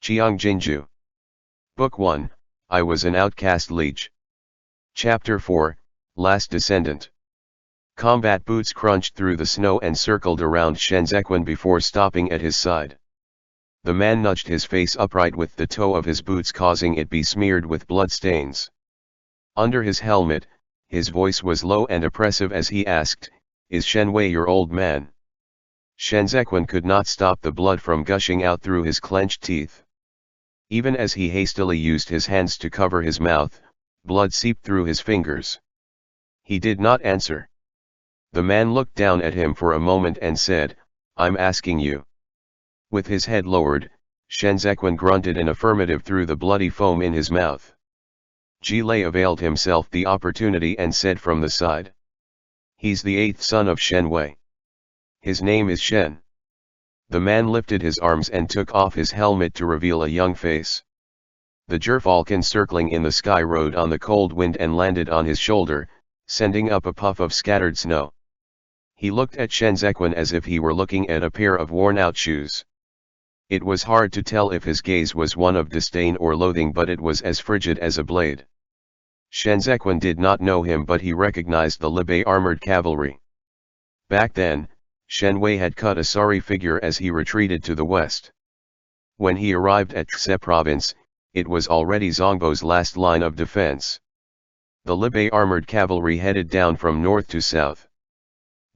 Qiang Jin Jiu. Book 1, I Was an Outcast Liege. Chapter 4, Last Descendant. Combat boots crunched through the snow and circled around Shenzhequan before stopping at his side. The man nudged his face upright with the toe of his boots, causing it be smeared with blood stains. Under his helmet, his voice was low and oppressive as he asked, "Is Shenwei your old man?" Shenzhequan could not stop the blood from gushing out through his clenched teeth. Even as he hastily used his hands to cover his mouth, blood seeped through his fingers. He did not answer. The man looked down at him for a moment and said, "I'm asking you." With his head lowered, Shenzhequan grunted an affirmative through the bloody foam in his mouth. Jilei availed himself the opportunity and said from the side, "He's the 8th son of Shenwei. His name is Shen." The man lifted his arms and took off his helmet to reveal a young face. The gerfalcon circling in the sky rode on the cold wind and landed on his shoulder, sending up a puff of scattered snow. He looked at Shenzhequan as if he were looking at a pair of worn-out shoes. It was hard to tell if his gaze was one of disdain or loathing, but it was as frigid as a blade. Shenzhequan did not know him, but he recognized the Liege armored cavalry. Back then, Shenwei had cut a sorry figure as he retreated to the west. When he arrived at Tse province, it was already Zongbo's last line of defense. The Liege armored cavalry headed down from north to south.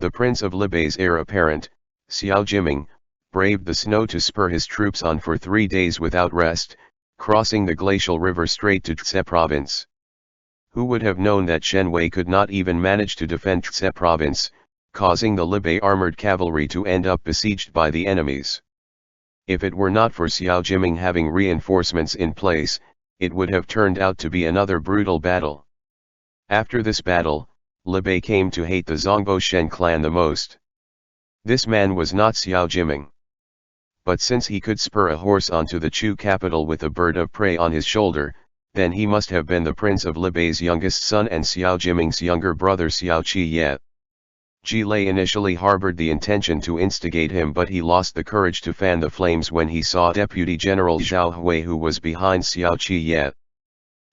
The prince of Liege's heir apparent, Xiao Jiming, braved the snow to spur his troops on for 3 days without rest, crossing the glacial river straight to Tse province. Who would have known that Shenwei could not even manage to defend Tse province, causing the Liege armored cavalry to end up besieged by the enemies? If it were not for Xiao Jiming having reinforcements in place, it would have turned out to be another brutal battle. After this battle, Liege came to hate the Zongbo Shen clan the most. This man was not Xiao Jiming. But since he could spur a horse onto the Chu capital with a bird of prey on his shoulder, then he must have been the prince of Liege's youngest son and Xiao Jiming's younger brother Xiao Qi. Jilei initially harbored the intention to instigate him, but he lost the courage to fan the flames when he saw Deputy General Zhao Hui, who was behind Xiao Qi.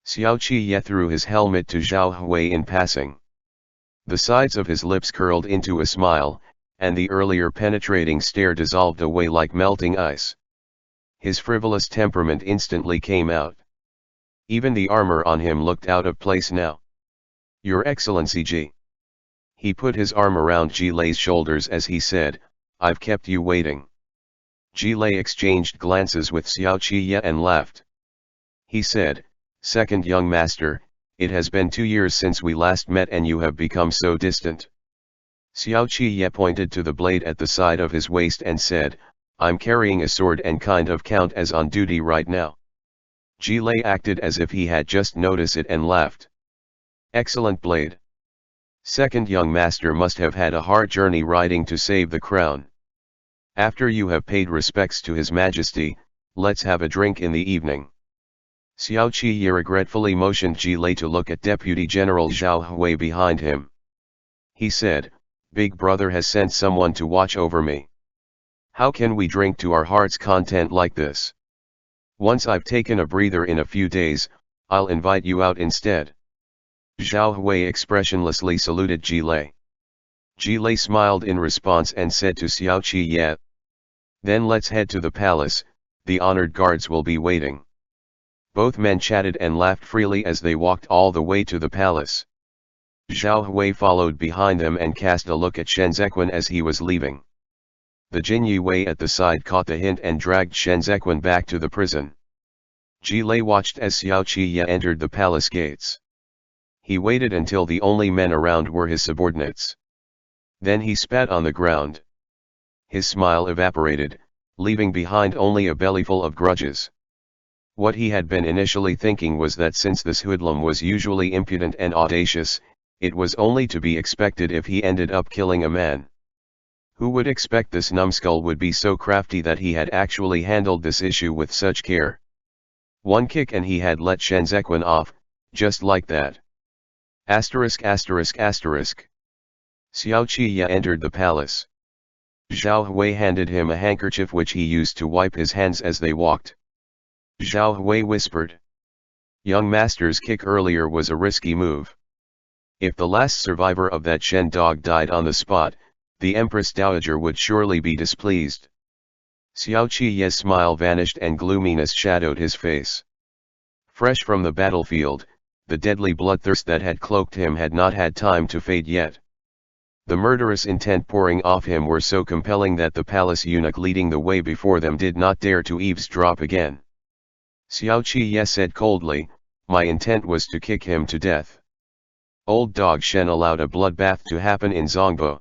Xiao Qi threw his helmet to Zhao Hui in passing. The sides of his lips curled into a smile, and the earlier penetrating stare dissolved away like melting ice. His frivolous temperament instantly came out. Even the armor on him looked out of place now. "Your Excellency Ji." He put his arm around Jilei's shoulders as he said, "I've kept you waiting." Jilei exchanged glances with Xiao Qi and laughed. He said, "Second young master, it has been 2 years since we last met and you have become so distant." Xiao Qi pointed to the blade at the side of his waist and said, "I'm carrying a sword and kind of count as on duty right now." Jilei acted as if he had just noticed it and laughed. "Excellent blade. Second young master must have had a hard journey riding to save the crown. After you have paid respects to His Majesty, let's have a drink in the evening." Xiao Qi regretfully motioned Jilei to look at Deputy General Zhao Hui behind him. He said, "Big brother has sent someone to watch over me. How can we drink to our heart's content like this? Once I've taken a breather in a few days, I'll invite you out instead." Zhao Hui expressionlessly saluted Jilei. Jilei smiled in response and said to Xiao Qi, "Then let's head to the palace, the honored guards will be waiting." Both men chatted and laughed freely as they walked all the way to the palace. Zhao Hui followed behind them and cast a look at Shenzhequan as he was leaving. The Jin Yue at the side caught the hint and dragged Shenzhequan back to the prison. Jilei watched as Xiao Qi entered the palace gates. He waited until the only men around were his subordinates. Then he spat on the ground. His smile evaporated, leaving behind only a bellyful of grudges. What he had been initially thinking was that since this hoodlum was usually impudent and audacious, it was only to be expected if he ended up killing a man. Who would expect this numbskull would be so crafty that he had actually handled this issue with such care? One kick and he had let Shenzhequan off, just like that. Asterisk. Xiao Qi entered the palace. Zhao Hui handed him a handkerchief which he used to wipe his hands as they walked. Zhao Hui whispered. Young master's kick earlier was a risky move. If the last survivor of that Shen dog died on the spot, the Empress Dowager would surely be displeased. Xiao Qiye's smile vanished and gloominess shadowed his face. Fresh from the battlefield, the deadly bloodthirst that had cloaked him had not had time to fade yet. The murderous intent pouring off him were so compelling that the palace eunuch leading the way before them did not dare to eavesdrop again. Xiao Qiye said coldly, "My intent was to kick him to death." Old dog Shen allowed a bloodbath to happen in Zongbo.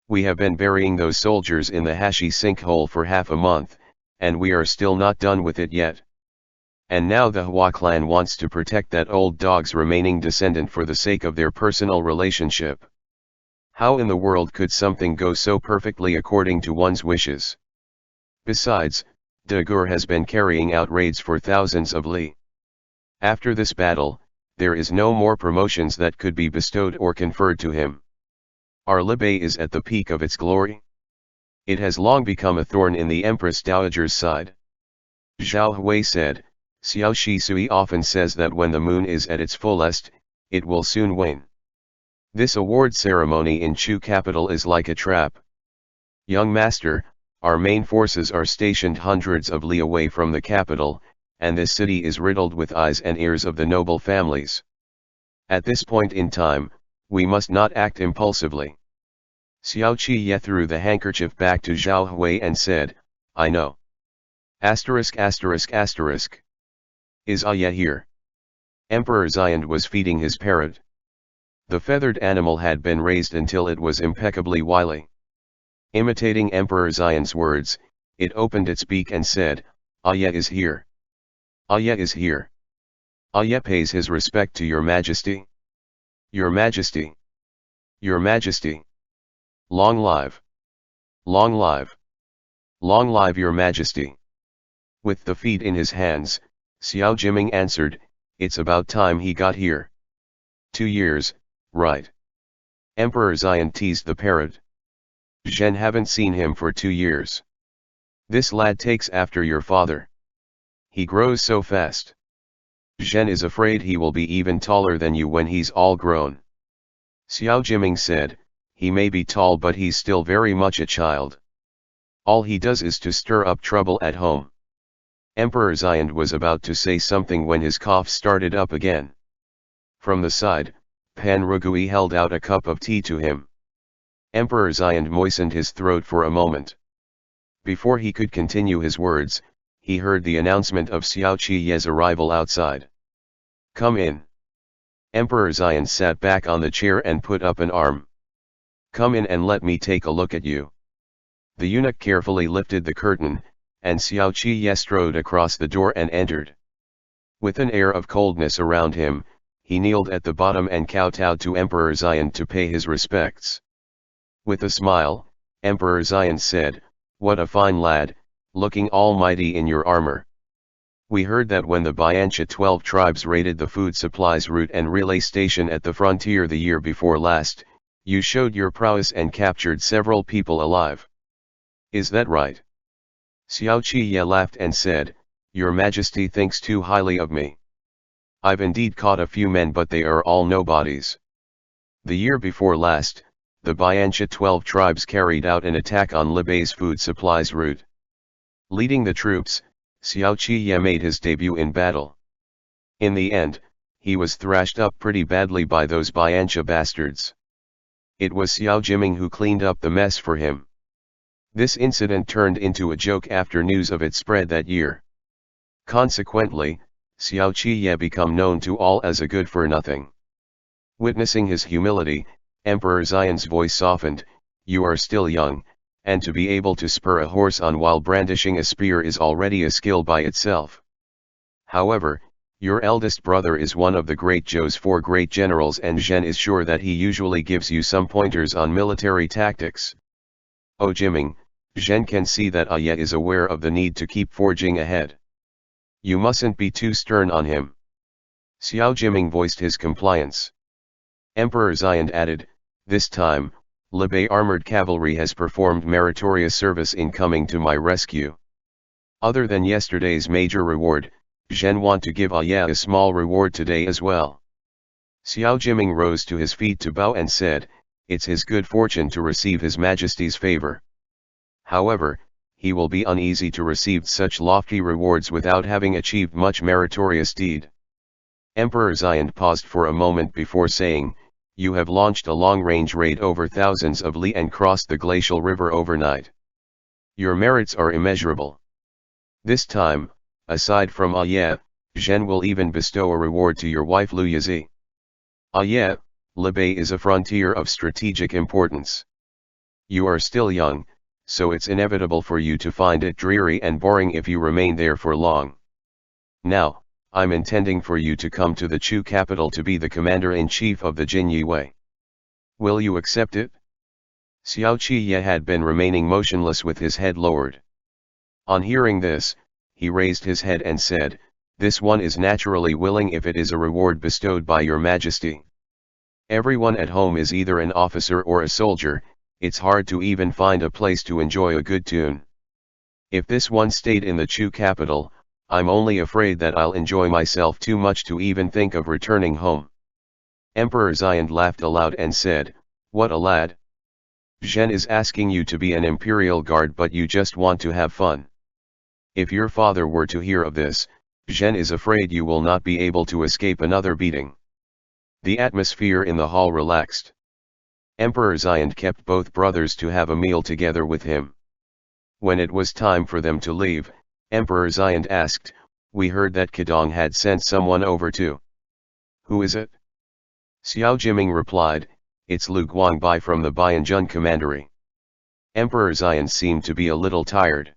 We have been burying those soldiers in the Hashi sinkhole for half a month, and we are still not done with it yet. And now the Hua clan wants to protect that old dog's remaining descendant for the sake of their personal relationship. How in the world could something go so perfectly according to one's wishes? Besides, De Gur has been carrying out raids for thousands of li. After this battle, there is no more promotions that could be bestowed or conferred to him. Our Liege is at the peak of its glory. It has long become a thorn in the Empress Dowager's side. Zhao Hui said, "Xiao Shi Sui often says that when the moon is at its fullest, it will soon wane. This award ceremony in Chu capital is like a trap. Young master, our main forces are stationed hundreds of li away from the capital, and this city is riddled with eyes and ears of the noble families. At this point in time, we must not act impulsively." Xiao Qiye threw the handkerchief back to Zhao Hui and said, "I know. Asterisk asterisk asterisk. Is Aya here?" Emperor Xiand was feeding his parrot. The feathered animal had been raised until it was impeccably wily. Imitating Emperor Xiand's words, it opened its beak and said, "Aya is here. Aya is here. Aya pays his respect to your majesty. Your majesty. Your majesty. Long live. Long live. Long live your majesty." With the feed in his hands, Xiao Jiming answered, "It's about time he got here." 2 years, right? Emperor Xian teased the parrot. "Zhen haven't seen him for 2 years. This lad takes after your father. He grows so fast. Zhen is afraid he will be even taller than you when he's all grown." Xiao Jiming said, "He may be tall but he's still very much a child. All he does is to stir up trouble at home." Emperor Xian was about to say something when his cough started up again. From the side, Pan Rugui held out a cup of tea to him. Emperor Xian moistened his throat for a moment. Before he could continue his words, he heard the announcement of Xiao Qiye's arrival outside. "Come in." Emperor Xian sat back on the chair and put up an arm. "Come in and let me take a look at you." The eunuch carefully lifted the curtain, and Xiao Qiye strode across the door and entered. With an air of coldness around him, he kneeled at the bottom and kowtowed to Emperor Xian to pay his respects. With a smile, Emperor Xian said, "What a fine lad, looking almighty in your armor. We heard that when the Biancha 12 tribes raided the food supplies route and relay station at the frontier the year before last, you showed your prowess and captured several people alive. Is that right?" Xiao Qiye laughed and said, "Your Majesty thinks too highly of me. I've indeed caught a few men but they are all nobodies. The year before last, the Biancha 12 tribes carried out an attack on Libe's food supplies route. Leading the troops, Xiao Qiye made his debut in battle. In the end, he was thrashed up pretty badly by those Biancha bastards. It was Xiao Jiming who cleaned up the mess for him. This incident turned into a joke after news of it spread that year. Consequently, Xiao Qiye became known to all as a good-for-nothing. Witnessing his humility, Emperor Xian's voice softened, "You are still young, and to be able to spur a horse on while brandishing a spear is already a skill by itself. However, your eldest brother is one of the great Zhou's 4 great generals and Zhen is sure that he usually gives you some pointers on military tactics. Oh Jiming, Zhen can see that Aya is aware of the need to keep forging ahead. You mustn't be too stern on him." Xiao Jiming voiced his compliance. Emperor Xian added, "This time, Libe armored cavalry has performed meritorious service in coming to my rescue. Other than yesterday's major reward, Zhen want to give Ye a small reward today as well. Xiao Jiming rose to his feet to bow and said, it's his good fortune to receive His Majesty's favor. However, he will be uneasy to receive such lofty rewards without having achieved much meritorious deed. Emperor Xian paused for a moment before saying, you have launched a long-range raid over thousands of li and crossed the glacial river overnight. Your merits are immeasurable. This time, aside from Ye, Zhen will even bestow a reward to your wife Liege. Ye, Liege is a frontier of strategic importance. You are still young, so it's inevitable for you to find it dreary and boring if you remain there for long. Now, I'm intending for you to come to the Chu capital to be the commander-in-chief of the Jinyue. Will you accept it? Xiao Qiye had been remaining motionless with his head lowered. On hearing this, he raised his head and said, this one is naturally willing if it is a reward bestowed by your majesty. Everyone at home is either an officer or a soldier, it's hard to even find a place to enjoy a good tune. If this one stayed in the Chu capital, I'm only afraid that I'll enjoy myself too much to even think of returning home. Emperor Xian laughed aloud and said, what a lad. Zhen is asking you to be an imperial guard but you just want to have fun. If your father were to hear of this, Zhen is afraid you will not be able to escape another beating. The atmosphere in the hall relaxed. Emperor Xian kept both brothers to have a meal together with him. When it was time for them to leave, Emperor Xian asked, we heard that Qidong had sent someone over too. Who is it? Xiao Jiming replied, it's Lu Guangbai from the Bianjun Commandery. Emperor Xian seemed to be a little tired.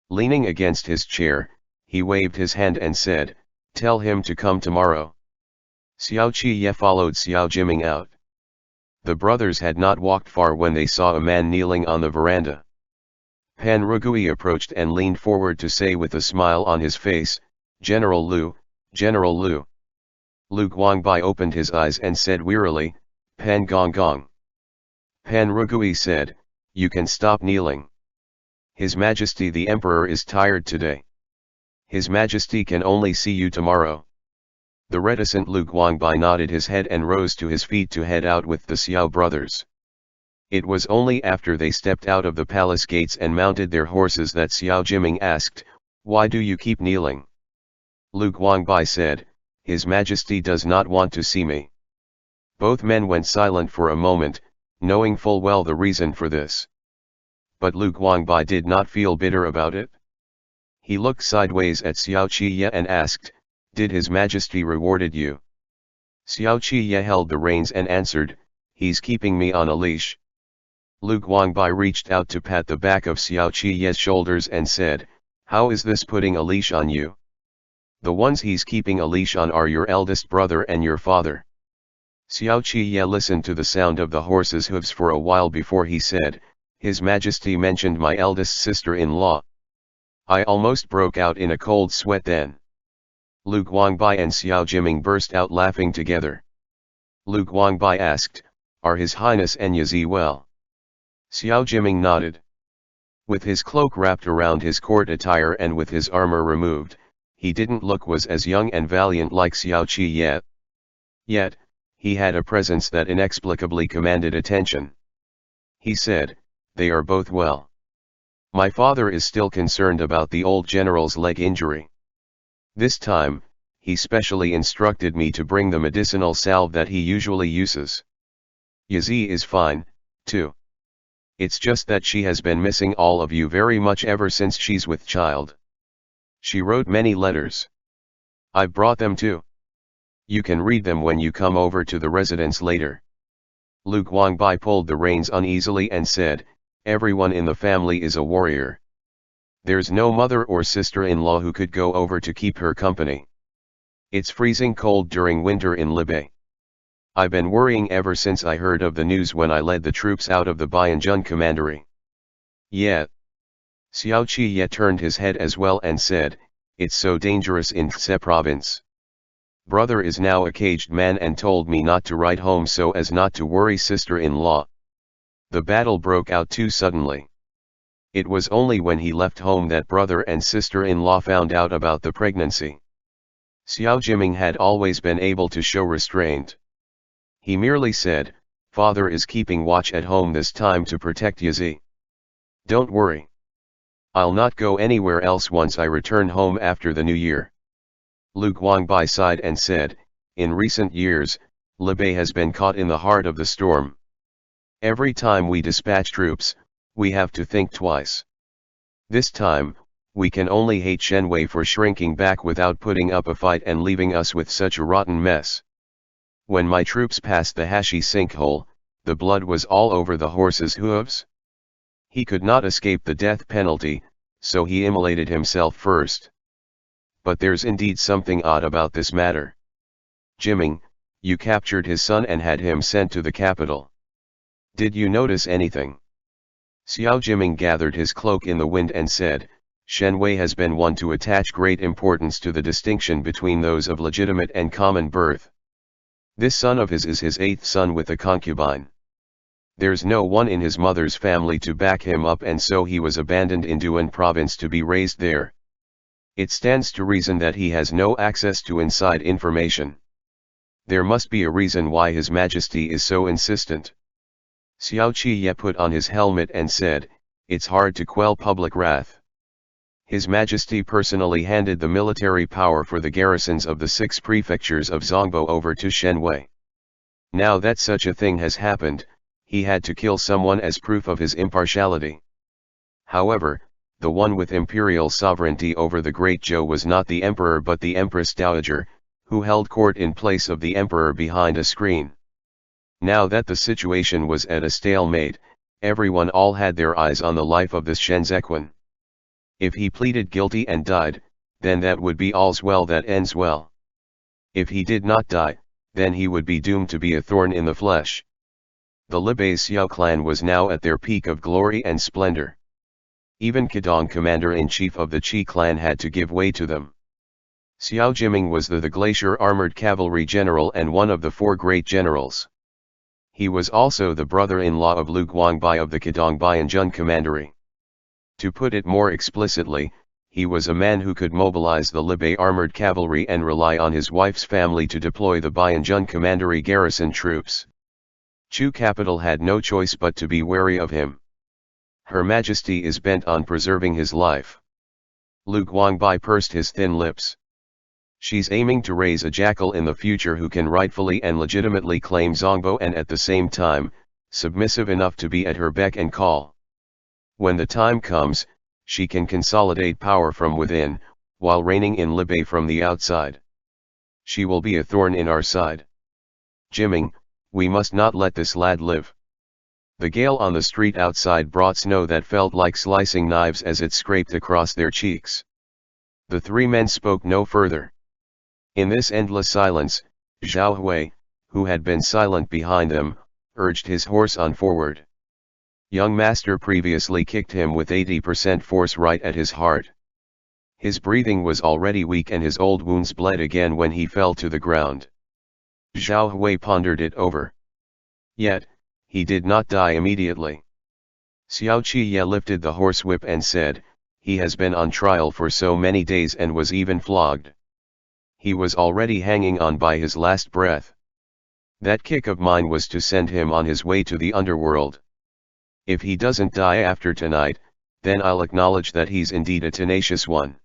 Leaning against his chair, he waved his hand and said, tell him to come tomorrow. Xiao Qiye followed Xiao Jiming out. The brothers had not walked far when they saw a man kneeling on the veranda. Pan Rugui approached and leaned forward to say with a smile on his face, General Lu, General Lu. Lu Guangbai opened his eyes and said wearily, Pan Gong Gong. Pan Rugui said, you can stop kneeling. His Majesty the Emperor is tired today. His Majesty can only see you tomorrow. The reticent Lu Guangbai nodded his head and rose to his feet to head out with the Xiao brothers. It was only after they stepped out of the palace gates and mounted their horses that Xiao Jiming asked, why do you keep kneeling? Lu Guangbai said, His Majesty does not want to see me. Both men went silent for a moment, knowing full well the reason for this. But Lu Guangbai did not feel bitter about it. He looked sideways at Xiao Qiye and asked, did His Majesty rewarded you? Xiao Qiye held the reins and answered, he's keeping me on a leash. Lu Guangbai reached out to pat the back of Xiao Qiye's shoulders and said, how is this putting a leash on you? The ones he's keeping a leash on are your eldest brother and your father. Xiao Qiye listened to the sound of the horse's hooves for a while before he said, His Majesty mentioned my eldest sister-in-law. I almost broke out in a cold sweat then. Lu Guangbai and Xiao Jiming burst out laughing together. Lu Guangbai asked, are His Highness and Yazi well? Xiao Jiming nodded. With his cloak wrapped around his court attire and with his armor removed, he didn't look was as young and valiant like Xiao Qiye. Yet, he had a presence that inexplicably commanded attention. He said, they are both well. My father is still concerned about the old general's leg injury. This time, he specially instructed me to bring the medicinal salve that he usually uses. Yazi is fine, too. It's just that she has been missing all of you very much ever since she's with child. She wrote many letters. I've brought them too. You can read them when you come over to the residence later. Lu Guangbai pulled the reins uneasily and said, everyone in the family is a warrior. There's no mother or sister-in-law who could go over to keep her company. It's freezing cold during winter in Liege. I've been worrying ever since I heard of the news when I led the troops out of the Bianjun Commandery. Yeah. Xiao Qiye turned his head as well and said, it's so dangerous in Tse province. Brother is now a caged man and told me not to write home so as not to worry sister-in-law. The battle broke out too suddenly. It was only when he left home that brother and sister-in-law found out about the pregnancy. Xiao Jiming had always been able to show restraint. He merely said, "Father is keeping watch at home this time to protect Yizi. Don't worry. I'll not go anywhere else once I return home after the new year." Lu Guangbai sighed and said, "In recent years, Liege has been caught in the heart of the storm. Every time we dispatch troops, we have to think twice. This time, we can only hate Shenwei for shrinking back without putting up a fight and leaving us with such a rotten mess. When my troops passed the Hashi sinkhole, the blood was all over the horse's hooves. He could not escape the death penalty, so he immolated himself first. But there's indeed something odd about this matter. Jiming, you captured his son and had him sent to the capital. Did you notice anything?" Xiao Jiming gathered his cloak in the wind and said, "Shenwei has been one to attach great importance to the distinction between those of legitimate and common birth. This son of his is his 8th son with a concubine. There's no one in his mother's family to back him up, and so he was abandoned in Duan province to be raised there. It stands to reason that he has no access to inside information. There must be a reason why His Majesty is so insistent." Xiao Qiye put on his helmet and said, "It's hard to quell public wrath. His Majesty personally handed the military power for the garrisons of the 6 prefectures of Zongbo over to Shenwei. Now that such a thing has happened, he had to kill someone as proof of his impartiality. However, the one with imperial sovereignty over the Great Zhou was not the emperor but the Empress Dowager, who held court in place of the emperor behind a screen. Now that the situation was at a stalemate, everyone all had their eyes on the life of this Shenzequan. If he pleaded guilty and died, then that would be all's well that ends well. If he did not die, then he would be doomed to be a thorn in the flesh." The Libe Xiao clan was now at their peak of glory and splendor. Even Kedong, commander-in-chief of the Qi clan, had to give way to them. Xiao Jiming was the Glacier Armored Cavalry General and one of the 4 great generals. He was also the brother-in-law of Lu Guangbai of the Kedong Bianjun Commandery. To put it more explicitly, he was a man who could mobilize the Libe Armored Cavalry and rely on his wife's family to deploy the Bianjun Commandery garrison troops. Chu capital had no choice but to be wary of him. Her Majesty is bent on preserving his life. Lu Guangbai pursed his thin lips. She's aiming to raise a jackal in the future who can rightfully and legitimately claim Zongbo and at the same time, submissive enough to be at her beck and call. When the time comes, she can consolidate power from within, while reigning in Libe from the outside. She will be a thorn in our side. Jiming, we must not let this lad live." The gale on the street outside brought snow that felt like slicing knives as it scraped across their cheeks. The 3 men spoke no further. In this endless silence, Zhao Hui, who had been silent behind them, urged his horse on forward. Young master previously kicked him with 80% force right at his heart. His breathing was already weak and his old wounds bled again when he fell to the ground. Zhao Hui pondered it over. Yet, he did not die immediately. Xiao Qiye lifted the horsewhip and said, "He has been on trial for so many days and was even flogged. He was already hanging on by his last breath. That kick of mine was to send him on his way to the underworld. If he doesn't die after tonight, then I'll acknowledge that he's indeed a tenacious one."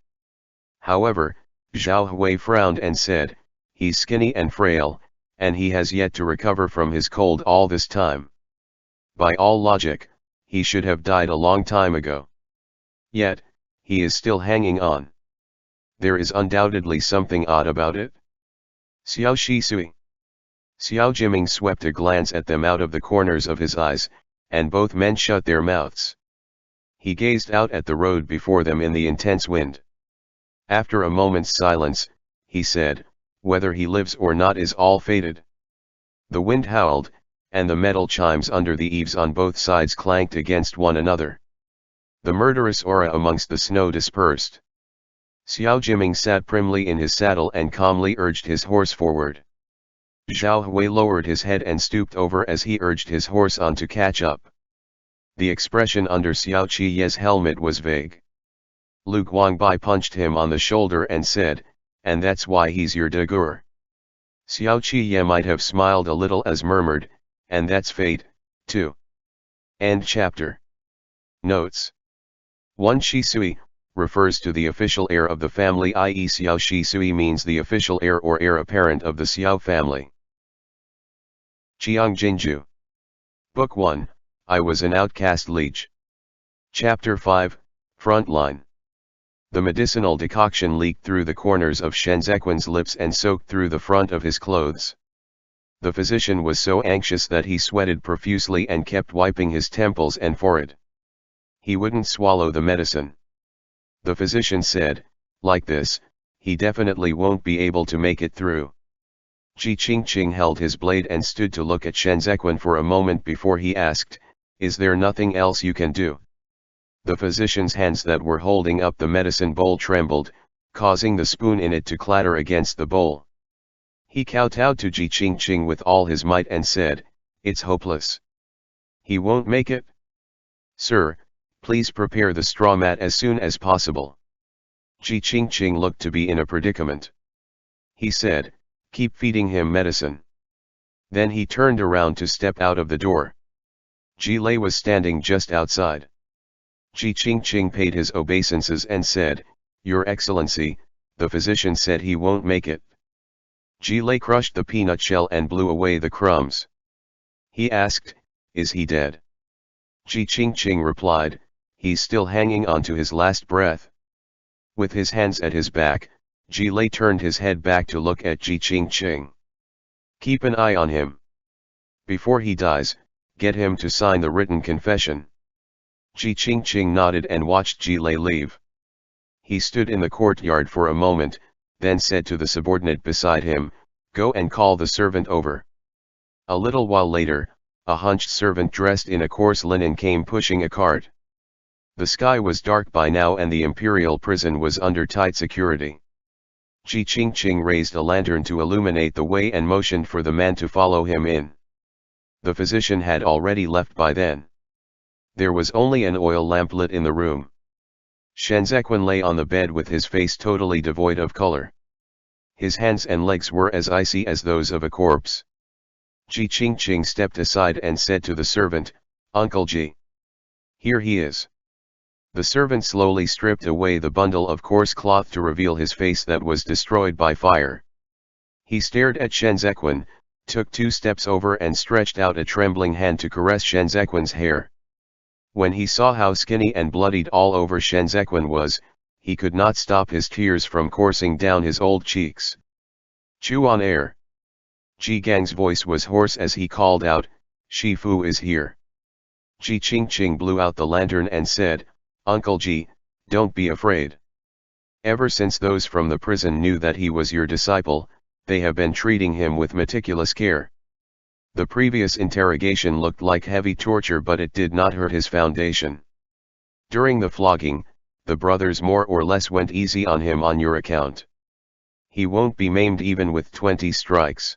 However, Zhao Hui frowned and said, "He's skinny and frail, and he has yet to recover from his cold all this time. By all logic, he should have died a long time ago. Yet, he is still hanging on. There is undoubtedly something odd about it." Xiao Shisui. Xiao Jiming swept a glance at them out of the corners of his eyes, and both men shut their mouths. He gazed out at the road before them in the intense wind. After a moment's silence, he said, "Whether he lives or not is all fated." The wind howled, and the metal chimes under the eaves on both sides clanked against one another. The murderous aura amongst the snow dispersed. Xiao Jiming sat primly in his saddle and calmly urged his horse forward. Zhao Hui lowered his head and stooped over as he urged his horse on to catch up. The expression under Xiao Qiye's helmet was vague. Lu Guangbai punched him on the shoulder and said, "And that's why he's your daguerre." Xiao Qiye might have smiled a little as murmured, "And that's fate, too." End chapter. Notes. 1. Shisui refers to the official heir of the family, i.e. Xiao Shisui means the official heir or heir apparent of the Xiao family. Qiang Jin Jiu. Book 1, I Was an Outcast Liege. Chapter 5, Frontline. The medicinal decoction leaked through the corners of Shenzhequan's lips and soaked through the front of his clothes. The physician was so anxious that he sweated profusely and kept wiping his temples and forehead. He wouldn't swallow the medicine. The physician said, "Like this, he definitely won't be able to make it through." Qiang held his blade and stood to look at Shenzhequan for a moment before he asked, "Is there nothing else you can do?" The physician's hands that were holding up the medicine bowl trembled, causing the spoon in it to clatter against the bowl. He kowtowed to Qiang with all his might and said, "It's hopeless. He won't make it. Sir, please prepare the straw mat as soon as possible." Qiang looked to be in a predicament. He said, "Keep feeding him medicine." Then he turned around to step out of the door. Ji Lei was standing just outside. Qiang paid his obeisances and said, "Your Excellency, the physician said he won't make it." Ji Lei crushed the peanut shell and blew away the crumbs. He asked, "Is he dead?" Qiang replied, "He's still hanging on to his last breath." With his hands at his back, Ji Lei turned his head back to look at Qiang. "Keep an eye on him. Before he dies, get him to sign the written confession." Qiang nodded and watched Ji Lei leave. He stood in the courtyard for a moment, then said to the subordinate beside him, "Go and call the servant over." A little while later, a hunched servant dressed in a coarse linen came pushing a cart. The sky was dark by now and the imperial prison was under tight security. Qiang raised a lantern to illuminate the way and motioned for the man to follow him in. The physician had already left by then. There was only an oil lamp lit in the room. Shenzhequan lay on the bed with his face totally devoid of color. His hands and legs were as icy as those of a corpse. Qiang stepped aside and said to the servant, "Uncle Ji. Here he is." The servant slowly stripped away the bundle of coarse cloth to reveal his face that was destroyed by fire. He stared at Shenzhequan, took 2 steps over and stretched out a trembling hand to caress Shenzhequan's hair. When he saw how skinny and bloodied all over Shenzhequan was, he could not stop his tears from coursing down his old cheeks. "Chew on air." Ji Gang's voice was hoarse as he called out, "Shifu is here." Qiang blew out the lantern and said, "Uncle Ji, don't be afraid. Ever since those from the prison knew that he was your disciple, they have been treating him with meticulous care. The previous interrogation looked like heavy torture, but it did not hurt his foundation. During the flogging, the brothers more or less went easy on him on your account. He won't be maimed even with 20 strikes.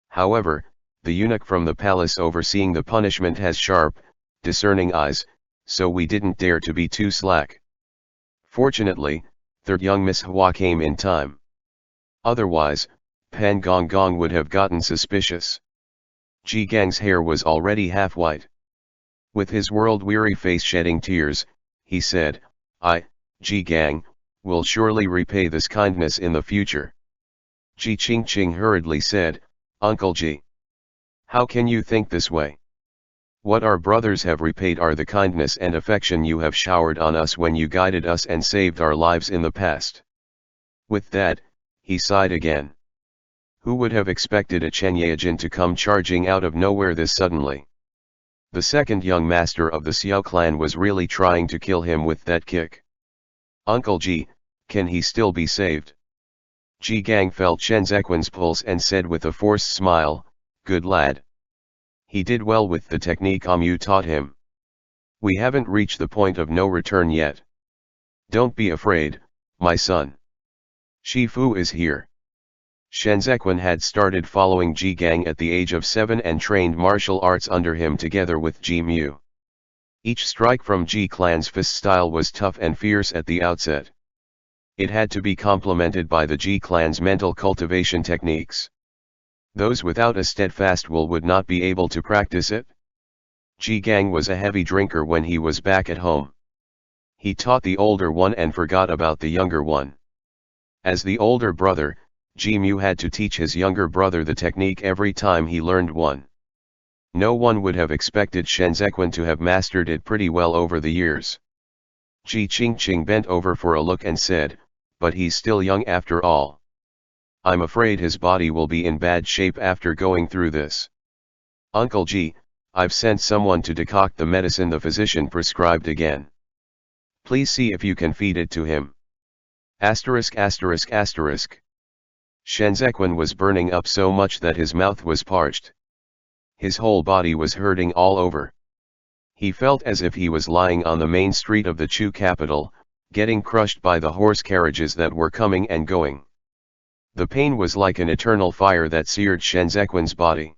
However, the eunuch from the palace overseeing the punishment has sharp, discerning eyes, so we didn't dare to be too slack. Fortunately, third young Miss Hua came in time. Otherwise, Pan Gong Gong would have gotten suspicious." Ji Gang's hair was already half white. With his world-weary face shedding tears, he said, "I, Ji Gang, will surely repay this kindness in the future." Qiang hurriedly said, "Uncle Ji. How can you think this way? What our brothers have repaid are the kindness and affection you have showered on us when you guided us and saved our lives in the past." With that, he sighed again. Who would have expected a Chenyajin to come charging out of nowhere this suddenly? The second young master of the Xiao clan was really trying to kill him with that kick. "Uncle Ji, can he still be saved?" Ji Gang felt Shenzhequan's pulse and said with a forced smile, "Good lad. He did well with the technique you taught him. We haven't reached the point of no return yet. Don't be afraid, my son. Shifu is here." Shenzhequan had started following Ji Gang at the age of 7 and trained martial arts under him together with Ji Mu. Each strike from Ji clan's fist style was tough and fierce at the outset. It had to be complemented by the Ji clan's mental cultivation techniques. Those without a steadfast will would not be able to practice it. Ji Gang was a heavy drinker when he was back at home. He taught the older one and forgot about the younger one. As the older brother, Ji Mu had to teach his younger brother the technique every time he learned one. No one would have expected Shen Zequan to have mastered it pretty well over the years. Ji Qingqing bent over for a look and said, "But he's still young after all. I'm afraid his body will be in bad shape after going through this." "Uncle Ji, I've sent someone to decoct the medicine the physician prescribed again. Please see if you can feed it to him." Asterisk asterisk asterisk. Shen Zequan was burning up so much that his mouth was parched. His whole body was hurting all over. He felt as if he was lying on the main street of the Chu capital, getting crushed by the horse carriages that were coming and going. The pain was like an eternal fire that seared Shen Zequan's body.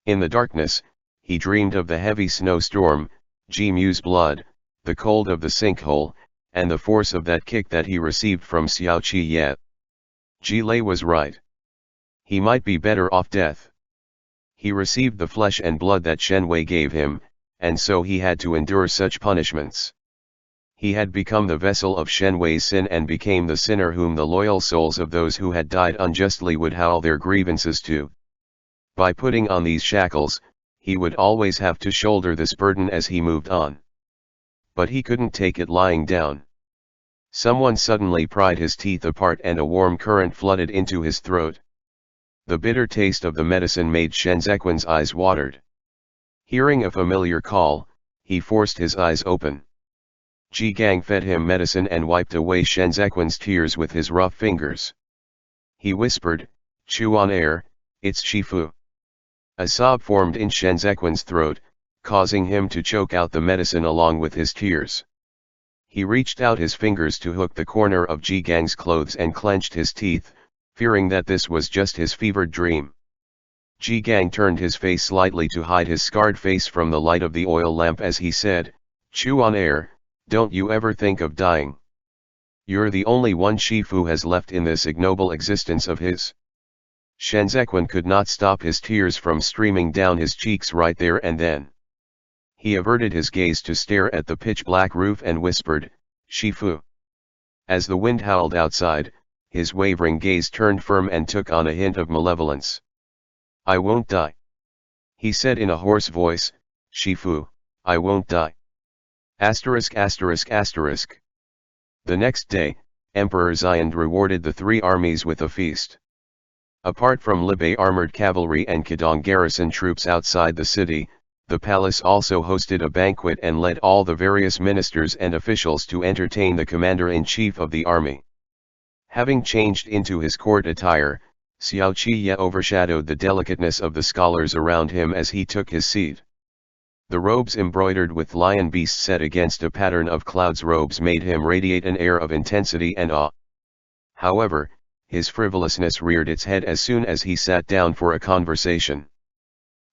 In the darkness, he dreamed of the heavy snowstorm, Ji Mu's blood, the cold of the sinkhole, and the force of that kick that he received from Xiao Qi Ye. Ji Lei was right. He might be better off death. He received the flesh and blood that Shen Wei gave him, and so he had to endure such punishments. He had become the vessel of Shen Wei's sin and became the sinner whom the loyal souls of those who had died unjustly would howl their grievances to. By putting on these shackles, he would always have to shoulder this burden as he moved on. But he couldn't take it lying down. Someone suddenly pried his teeth apart and a warm current flooded into his throat. The bitter taste of the medicine made Shen Zequan's eyes watered. Hearing a familiar call, he forced his eyes open. Ji Gang fed him medicine and wiped away Shen Zequan's tears with his rough fingers. He whispered, "Chew on air, it's Shifu." A sob formed in Shen Zequan's throat, causing him to choke out the medicine along with his tears. He reached out his fingers to hook the corner of Ji Gang's clothes and clenched his teeth, fearing that this was just his fevered dream. Ji Gang turned his face slightly to hide his scarred face from the light of the oil lamp as he said, "Chew on air, don't you ever think of dying. You're the only one Shifu has left in this ignoble existence of his." Shen Zequan could not stop his tears from streaming down his cheeks right there and then. He averted his gaze to stare at the pitch-black roof and whispered, "Shifu." As the wind howled outside, his wavering gaze turned firm and took on a hint of malevolence. "I won't die," he said in a hoarse voice, "Shifu, I won't die." Asterisk asterisk asterisk. The next day, Emperor Xiand rewarded the three armies with a feast. Apart from Liege armored cavalry and Qidong garrison troops outside the city, the palace also hosted a banquet and led all the various ministers and officials to entertain the commander-in-chief of the army. Having changed into his court attire, Xiao Qi Ye overshadowed the delicateness of the scholars around him as he took his seat. The robes embroidered with lion beasts set against a pattern of clouds robes made him radiate an air of intensity and awe. However, his frivolousness reared its head as soon as he sat down for a conversation.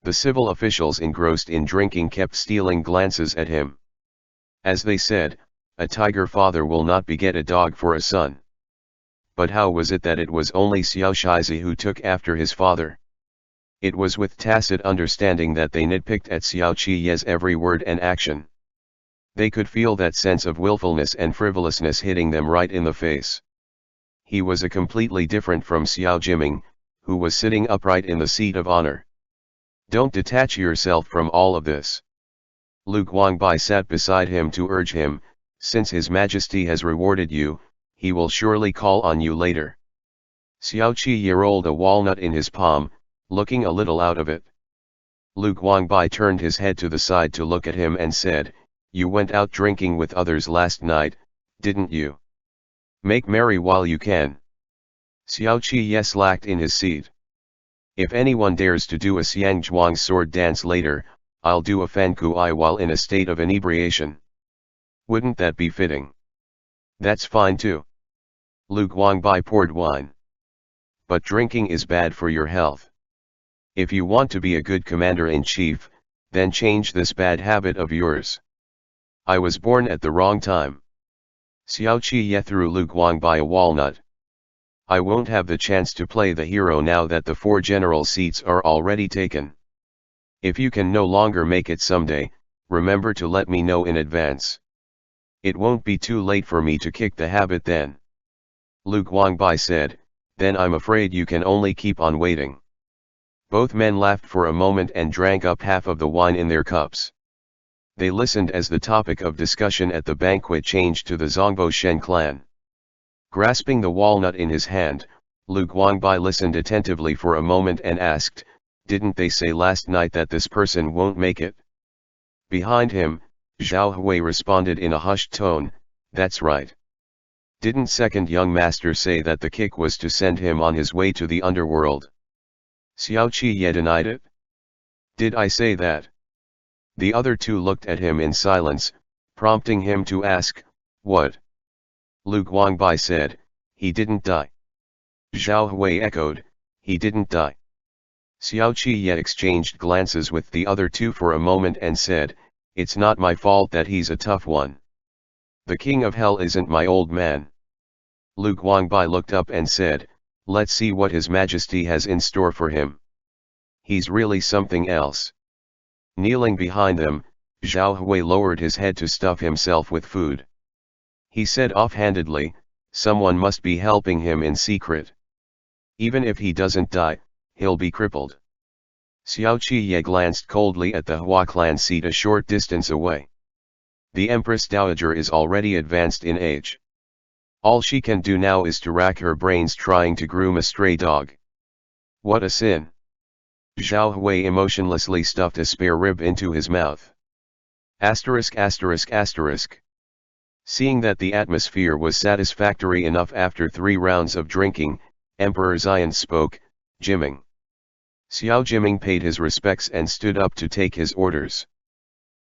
The civil officials engrossed in drinking kept stealing glances at him. As they said, "A tiger father will not beget a dog for a son." But how was it that it was only Xiao Shizi who took after his father? It was with tacit understanding that they nitpicked at Xiao Qiye's every word and action. They could feel that sense of willfulness and frivolousness hitting them right in the face. He was a completely different from Xiao Jiming, who was sitting upright in the seat of honor. "Don't detach yourself from all of this." Lu Guangbai sat beside him to urge him, "Since His Majesty has rewarded you, he will surely call on you later." Xiao Qi rolled a walnut in his palm, looking a little out of it. Lu Guangbai turned his head to the side to look at him and said, "You went out drinking with others last night, didn't you? Make merry while you can." Xiao Qi slacked in his seat. "If anyone dares to do a Xiang Zhuang sword dance later, I'll do a fan kui while in a state of inebriation. Wouldn't that be fitting?" "That's fine too." Lu Guangbai poured wine. "But drinking is bad for your health. If you want to be a good commander-in-chief, then change this bad habit of yours." I was born at the wrong time. Xiao Qi Ye threw Lu Guangbai a walnut. I won't have the chance to play the hero now that the 4 general seats are already taken. If you can no longer make it someday, remember to let me know in advance. It won't be too late for me to kick the habit then. Lu Guangbai said, then I'm afraid you can only keep on waiting. Both men laughed for a moment and drank up half of the wine in their cups. They listened as the topic of discussion at the banquet changed to the Zongbo Shen clan. Grasping the walnut in his hand, Lu Guangbai listened attentively for a moment and asked, didn't they say last night that this person won't make it? Behind him, Zhao Hui responded in a hushed tone, that's right. Didn't second young master say that the kick was to send him on his way to the underworld? Xiao Qi Ye denied it. Did I say that? The other 2 looked at him in silence, prompting him to ask, what? Lu Guangbai said, he didn't die. Zhao Hui echoed, he didn't die. Xiao Qi Ye exchanged glances with the other 2 for a moment and said, it's not my fault that he's a tough one. The king of hell isn't my old man. Lu Guangbai looked up and said, let's see what his majesty has in store for him. He's really something else. Kneeling behind them, Zhao Hui lowered his head to stuff himself with food. He said offhandedly, someone must be helping him in secret. Even if he doesn't die, he'll be crippled. Xiao Qi Ye glanced coldly at the Hua clan seat a short distance away. The Empress Dowager is already advanced in age. All she can do now is to rack her brains trying to groom a stray dog. What a sin! Zhao Hui emotionlessly stuffed a spare rib into his mouth. Asterisk asterisk asterisk. Seeing that the atmosphere was satisfactory enough after 3 rounds of drinking, Emperor Xian spoke, Jiming. Xiao Jiming paid his respects and stood up to take his orders.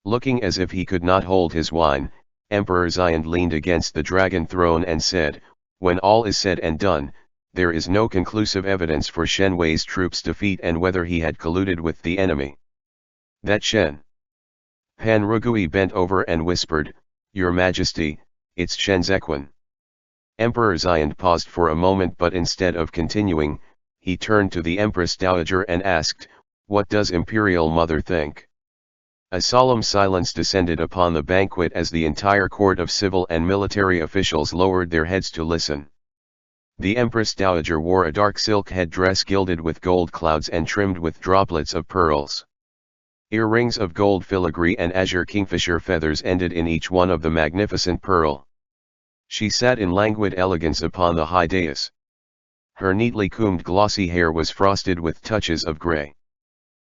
Looking as if he could not hold his wine, Emperor Xian leaned against the dragon throne and said, when all is said and done, there is no conclusive evidence for Shen Wei's troops' defeat and whether he had colluded with the enemy. That Shen. Pan Rugui bent over and whispered, Your Majesty, it's Shen Zequan. Emperor Xian paused for a moment, but instead of continuing, he turned to the Empress Dowager and asked, what does Imperial Mother think? A solemn silence descended upon the banquet as the entire court of civil and military officials lowered their heads to listen. The Empress Dowager wore a dark silk headdress gilded with gold clouds and trimmed with droplets of pearls. Earrings of gold filigree and azure kingfisher feathers ended in each one of the magnificent pearl. She sat in languid elegance upon the high dais. Her neatly combed glossy hair was frosted with touches of grey.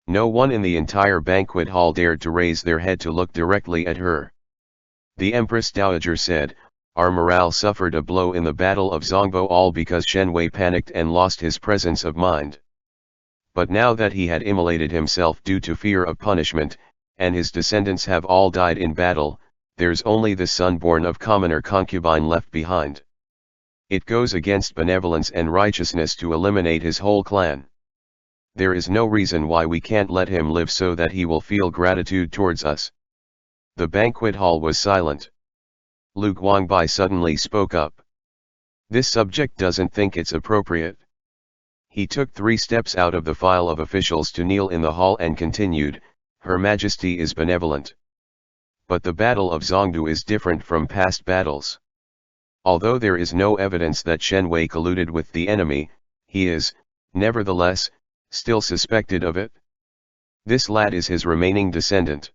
No one in the entire banquet hall dared to raise their head to look directly at her. The Empress Dowager said, Our morale suffered a blow in the Battle of Zongbo, all because Shen Wei panicked and lost his presence of mind. But now that he had immolated himself due to fear of punishment, and his descendants have all died in battle, there's only the son born of commoner concubine left behind. It goes against benevolence and righteousness to eliminate his whole clan. There is no reason why we can't let him live so that he will feel gratitude towards us. The banquet hall was silent. Lu Guangbai suddenly spoke up. This subject doesn't think it's appropriate. He took 3 steps out of the file of officials to kneel in the hall and continued, Her Majesty is benevolent. But the Battle of Zongdu is different from past battles. Although there is no evidence that Shen Wei colluded with the enemy, he is, nevertheless, still suspected of it. This lad is his remaining descendant.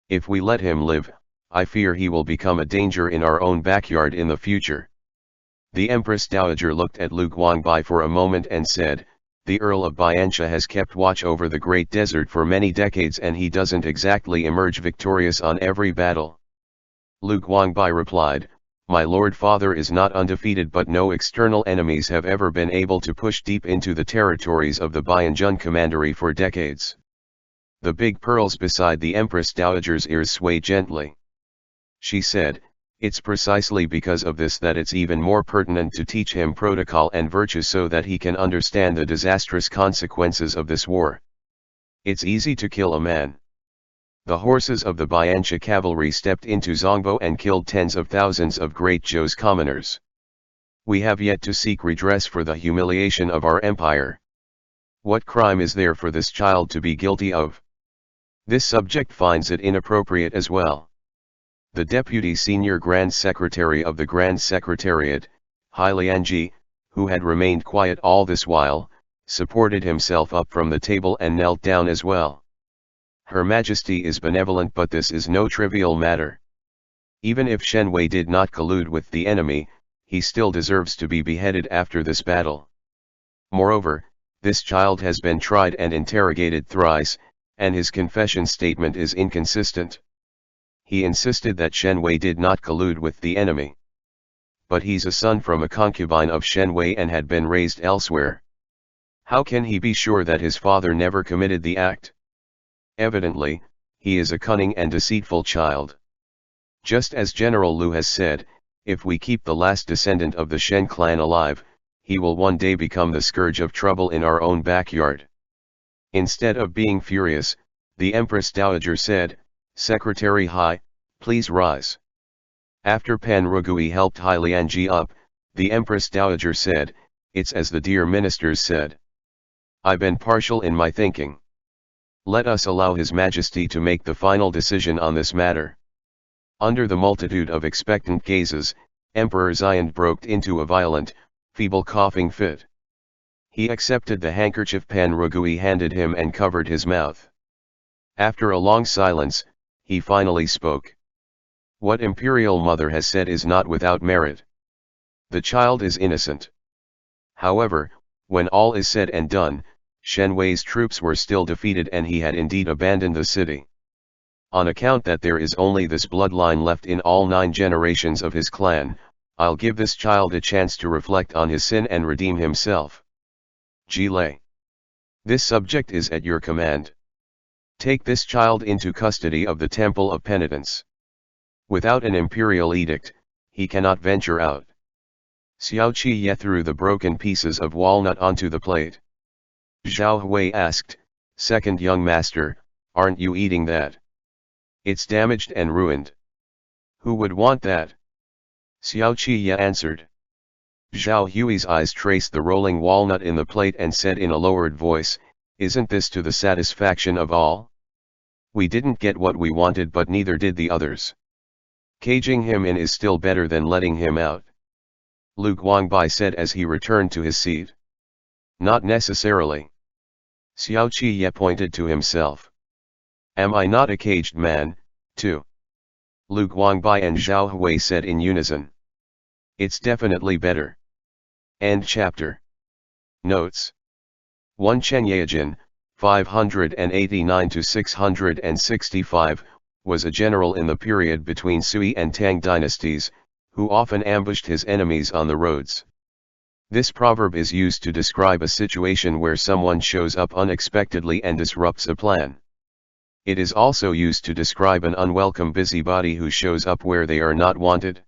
If we let him live, I fear he will become a danger in our own backyard in the future. The Empress Dowager looked at Lu Guangbai for a moment and said, The Earl of Biancha has kept watch over the Great Desert for many decades and he doesn't exactly emerge victorious on every battle. Lu Guangbai replied, My Lord Father is not undefeated, but no external enemies have ever been able to push deep into the territories of the Bianjun Commandery for decades. The big pearls beside the Empress Dowager's ears swayed gently. She said, It's precisely because of this that it's even more pertinent to teach him protocol and virtue so that he can understand the disastrous consequences of this war. It's easy to kill a man. The horses of the Bianchi cavalry stepped into Zhongbo and killed tens of thousands of Great Zhou's commoners. We have yet to seek redress for the humiliation of our empire. What crime is there for this child to be guilty of? This subject finds it inappropriate as well. The Deputy Senior Grand Secretary of the Grand Secretariat, Liege, who had remained quiet all this while, supported himself up from the table and knelt down as well. Her Majesty is benevolent, but this is no trivial matter. Even if Shen Wei did not collude with the enemy, he still deserves to be beheaded after this battle. Moreover, this child has been tried and interrogated thrice, and his confession statement is inconsistent. He insisted that Shen Wei did not collude with the enemy. But he's a son from a concubine of Shen Wei and had been raised elsewhere. How can he be sure that his father never committed the act? Evidently, he is a cunning and deceitful child. Just as General Liu has said, if we keep the last descendant of the Shen clan alive, he will one day become the scourge of trouble in our own backyard. Instead of being furious, the Empress Dowager said, "Secretary Hai, please rise." After Pan Rugui helped Hai Lianji up, the Empress Dowager said, "It's as the dear ministers said. I've been partial in my thinking. Let us allow His Majesty to make the final decision on this matter." Under the multitude of expectant gazes, Emperor Xian broke into a violent, feeble coughing fit. He accepted the handkerchief Pan Rugui handed him and covered his mouth. After a long silence, he finally spoke. "What Imperial Mother has said is not without merit. The child is innocent. However, when all is said and done, Shen Wei's troops were still defeated and he had indeed abandoned the city. On account that there is only this bloodline left in all 9 generations of his clan, I'll give this child a chance to reflect on his sin and redeem himself. Jile. This subject is at your command. Take this child into custody of the Temple of Penitence. Without an imperial edict, he cannot venture out." Xiao Qi threw the broken pieces of walnut onto the plate. Zhao Hui asked, "Second young master, aren't you eating that? It's damaged and ruined. Who would want that?" Xiao Qi answered. Zhao Hui's eyes traced the rolling walnut in the plate and said in a lowered voice, "Isn't this to the satisfaction of all? We didn't get what we wanted, but neither did the others. Caging him in is still better than letting him out." Lu Guangbai said as he returned to his seat. "Not necessarily." Xiao Qi pointed to himself. "Am I not a caged man, too?" Lu Guangbai and Zhao Hui said in unison. "It's definitely better." End chapter. Notes. 1 Chen Yaojin, 589–665, was a general in the period between Sui and Tang dynasties, who often ambushed his enemies on the roads. This proverb is used to describe a situation where someone shows up unexpectedly and disrupts a plan. It is also used to describe an unwelcome busybody who shows up where they are not wanted.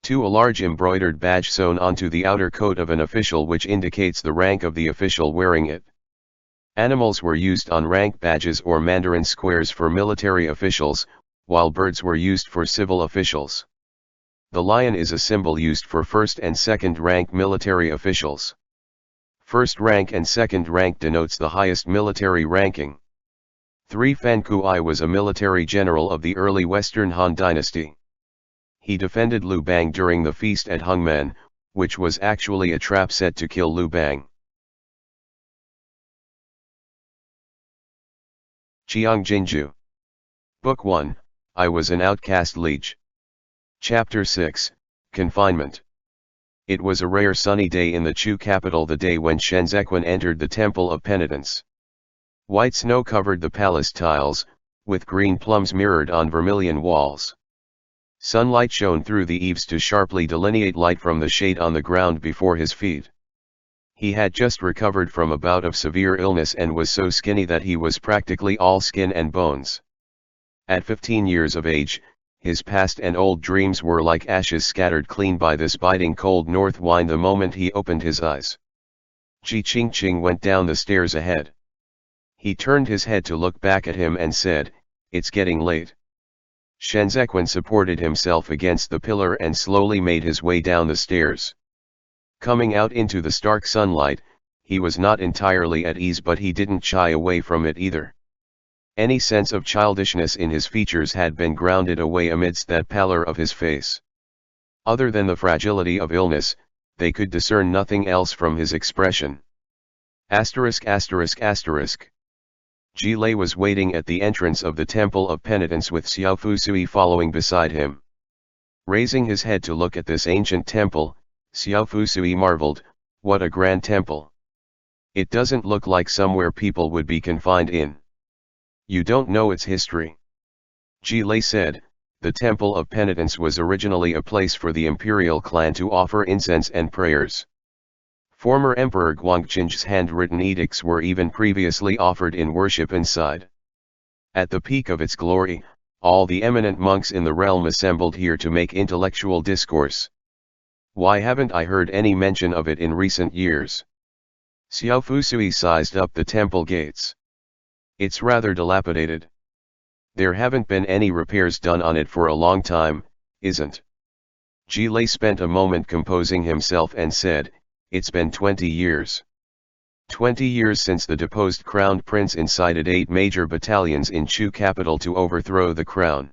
2. A large embroidered badge sewn onto the outer coat of an official which indicates the rank of the official wearing it. Animals were used on rank badges or mandarin squares for military officials, while birds were used for civil officials. The lion is a symbol used for first and second rank military officials. First rank and second rank denotes the highest military ranking. 3. Fan Kuai was a military general of the early Western Han dynasty. He defended Liu Bang during the feast at Hungmen, which was actually a trap set to kill Liu Bang. Qiang Jin Jiu. Book 1, I Was an Outcast Liege. Chapter 6, Confinement. It was a rare sunny day in the Chu capital, the day when Shen Zequan entered the Temple of Penitence. White snow covered the palace tiles, with green plums mirrored on vermilion walls. Sunlight shone through the eaves to sharply delineate light from the shade on the ground before his feet. He had just recovered from a bout of severe illness and was so skinny that he was practically all skin and bones. At 15 years of age, his past and old dreams were like ashes scattered clean by this biting cold north wind the moment he opened his eyes. Qingqing went down the stairs ahead. He turned his head to look back at him and said, it's getting late. Shenzhequan supported himself against the pillar and slowly made his way down the stairs. Coming out into the stark sunlight, he was not entirely at ease, but he didn't shy away from it either. Any sense of childishness in his features had been grounded away amidst that pallor of his face. Other than the fragility of illness, they could discern nothing else from his expression. Ji Lei was waiting at the entrance of the Temple of Penitence with Xiao Fusui following beside him. Raising his head to look at this ancient temple, Xiao Fusui marveled, "What a grand temple! It doesn't look like somewhere people would be confined in." "You don't know its history," Ji Lei said. "The Temple of Penitence was originally a place for the imperial clan to offer incense and prayers. Former Emperor Guangqing's handwritten edicts were even previously offered in worship inside. At the peak of its glory, all the eminent monks in the realm assembled here to make intellectual discourse. Why haven't I heard any mention of it in recent years?" Xiao Fusui sized up the temple gates. "It's rather dilapidated. There haven't been any repairs done on it for a long time, isn't?" Ji Lei spent a moment composing himself and said, "It's been 20 years. 20 years since the deposed crowned prince incited 8 major battalions in Chu capital to overthrow the crown.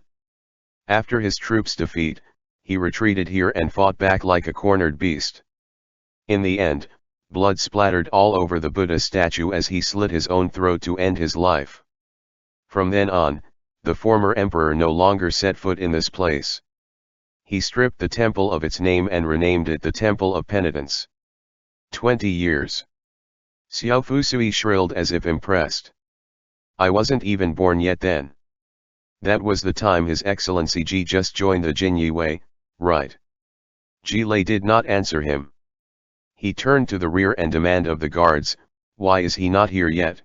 After his troops' defeat, he retreated here and fought back like a cornered beast. In the end, blood splattered all over the Buddha statue as he slit his own throat to end his life. From then on, the former emperor no longer set foot in this place. He stripped the temple of its name and renamed it the Temple of Penitence. 20 years. Xiao Fusui shrilled as if impressed. "I wasn't even born yet then. That was the time His Excellency Ji just joined the Jinyi Wei, right?" Ji Lei did not answer him. He turned to the rear and demanded of the guards, "Why is he not here yet?"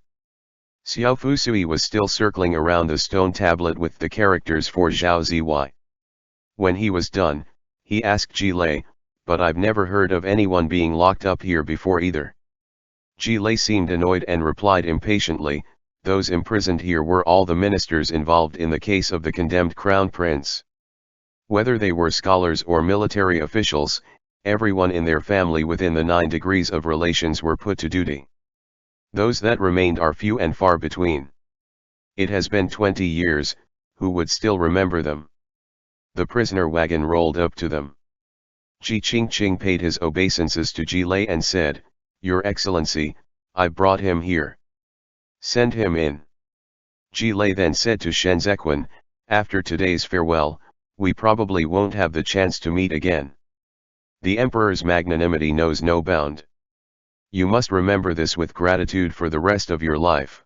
Xiao Fusui was still circling around the stone tablet with the characters for Zhao Zy. When he was done, he asked Ji Lei, "But I've never heard of anyone being locked up here before either." Ji Lei seemed annoyed and replied impatiently, "Those imprisoned here were all the ministers involved in the case of the condemned crown prince. Whether they were scholars or military officials, everyone in their family within the 9 degrees of relations were put to duty. Those that remained are few and far between. It has been 20 years, who would still remember them?" The prisoner wagon rolled up to them. Ji Qingqing paid his obeisances to Ji Lei and said, "Your Excellency, I brought him here. Send him in." Ji Lei then said to Shenzhequan, "After today's farewell, we probably won't have the chance to meet again. The Emperor's magnanimity knows no bound. You must remember this with gratitude for the rest of your life."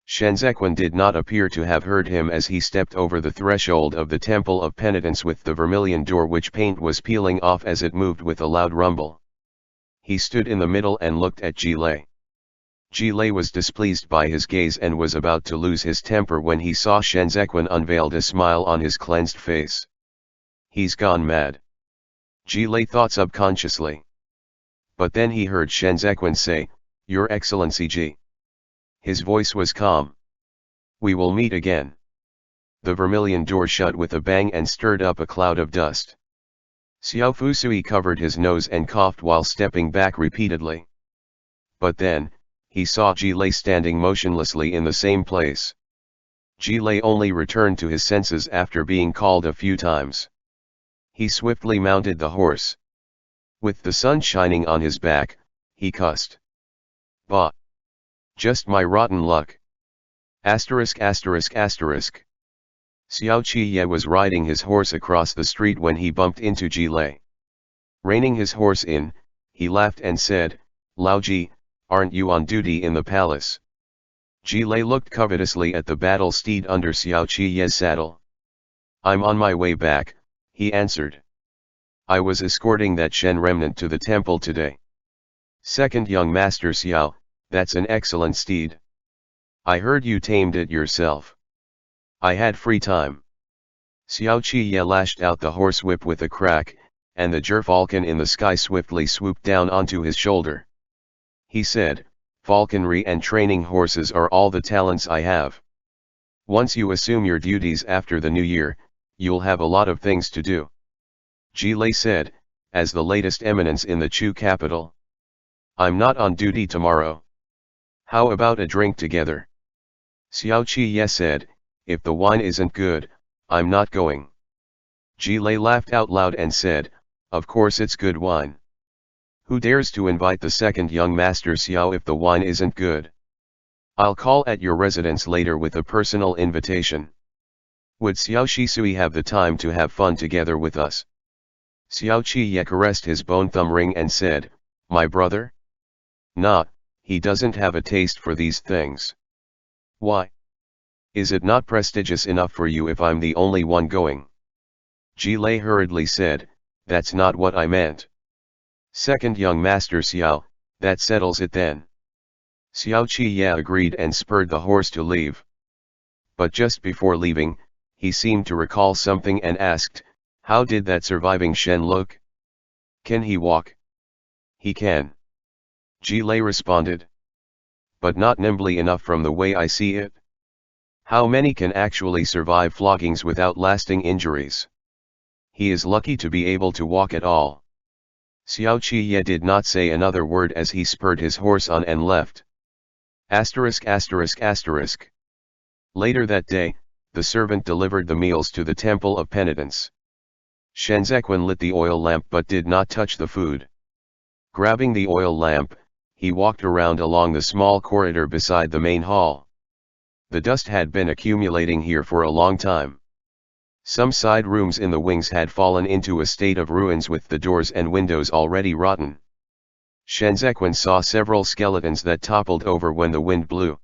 Shenzhequan did not appear to have heard him as he stepped over the threshold of the Temple of Penitence with the vermilion door which paint was peeling off as it moved with a loud rumble. He stood in the middle and looked at Ji Lei. Ji Lei was displeased by his gaze and was about to lose his temper when he saw Shenzhequan unveiled a smile on his cleansed face. "He's gone mad," Ji Lei thought subconsciously. But then he heard Shenzhequan say, "Your Excellency Ji." His voice was calm. "We will meet again." The vermilion door shut with a bang and stirred up a cloud of dust. Xiao Fusui covered his nose and coughed while stepping back repeatedly. But then, he saw Ji Lei standing motionlessly in the same place. Ji Lei only returned to his senses after being called a few times. He swiftly mounted the horse. With the sun shining on his back, he cussed. "Bah! Just my rotten luck. ******. Xiao Qiye was riding his horse across the street when he bumped into Ji Lei. Reining his horse in, he laughed and said, "Lao Ji, aren't you on duty in the palace?" Ji Lei looked covetously at the battle steed under Xiao Qiye's saddle. "I'm on my way back," he answered. "I was escorting that Shen remnant to the temple today." "Second young master Xiao, that's an excellent steed. I heard you tamed it yourself." "I had free time." Xiao Qiye lashed out the horsewhip with a crack, and the gerfalcon in the sky swiftly swooped down onto his shoulder. He said, "Falconry and training horses are all the talents I have. Once you assume your duties after the new year, you'll have a lot of things to do. Jilei said, as the latest eminence in the Chu capital. I'm not on duty tomorrow. How about a drink together? Xiao Qiye said, if the wine isn't good, I'm not going. Jilei laughed out loud and said, of course it's good wine. Who dares to invite the second young master Xiao if the wine isn't good? I'll call at your residence later with a personal invitation. Would Xiao Shisui have the time to have fun together with us? Xiao Qiye caressed his bone thumb ring and said, my brother? Nah, he doesn't have a taste for these things. Why? Is it not prestigious enough for you if I'm the only one going? Jilei hurriedly said, that's not what I meant. Second young master Xiao, that settles it then. Xiao Qiye agreed and spurred the horse to leave. But just before leaving, he seemed to recall something and asked, how did that surviving Shen look? Can he walk? He can. Jilei responded. But not nimbly enough from the way I see it. How many can actually survive floggings without lasting injuries? He is lucky to be able to walk at all. Xiao Qiye did not say another word as he spurred his horse on and left. Asterisk asterisk asterisk. Later that day, the servant delivered the meals to the Temple of Penitence. Shen Zequin lit the oil lamp but did not touch the food. Grabbing the oil lamp, he walked around along the small corridor beside the main hall. The dust had been accumulating here for a long time. Some side rooms in the wings had fallen into a state of ruins with the doors and windows already rotten. Shen Zequin saw several skeletons that toppled over when the wind blew.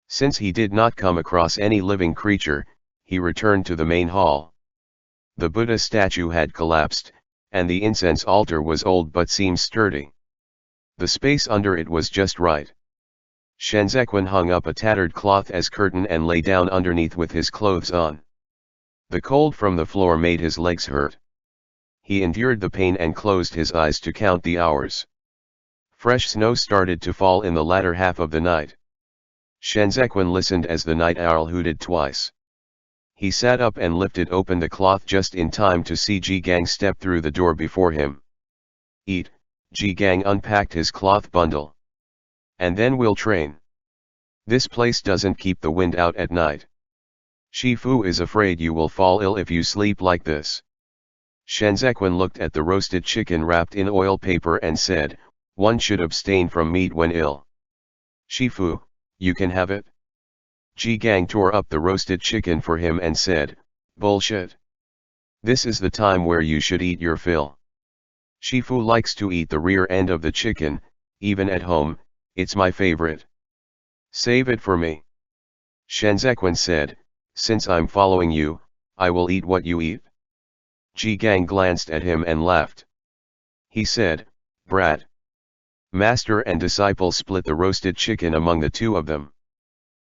Since he did not come across any living creature, he returned to the main hall. The Buddha statue had collapsed, and the incense altar was old but seemed sturdy. The space under it was just right. Shen Zequin hung up a tattered cloth as curtain and lay down underneath with his clothes on. The cold from the floor made his legs hurt. He endured the pain and closed his eyes to count the hours. Fresh snow started to fall in the latter half of the night. Shen Zequin listened as the night owl hooted twice. He sat up and lifted open the cloth just in time to see Ji Gang step through the door before him. Eat, Ji Gang unpacked his cloth bundle. And then we'll train. This place doesn't keep the wind out at night. Shifu is afraid you will fall ill if you sleep like this. Shen Zequin looked at the roasted chicken wrapped in oil paper and said, one should abstain from meat when ill. Shifu, you can have it. Ji Gang tore up the roasted chicken for him and said, bullshit. This is the time where you should eat your fill. Shifu likes to eat the rear end of the chicken, even at home, it's my favorite. Save it for me. Shen Zequin said, since I'm following you, I will eat what you eat. Ji Gang glanced at him and laughed. He said, brat. Master and disciple split the roasted chicken among the two of them.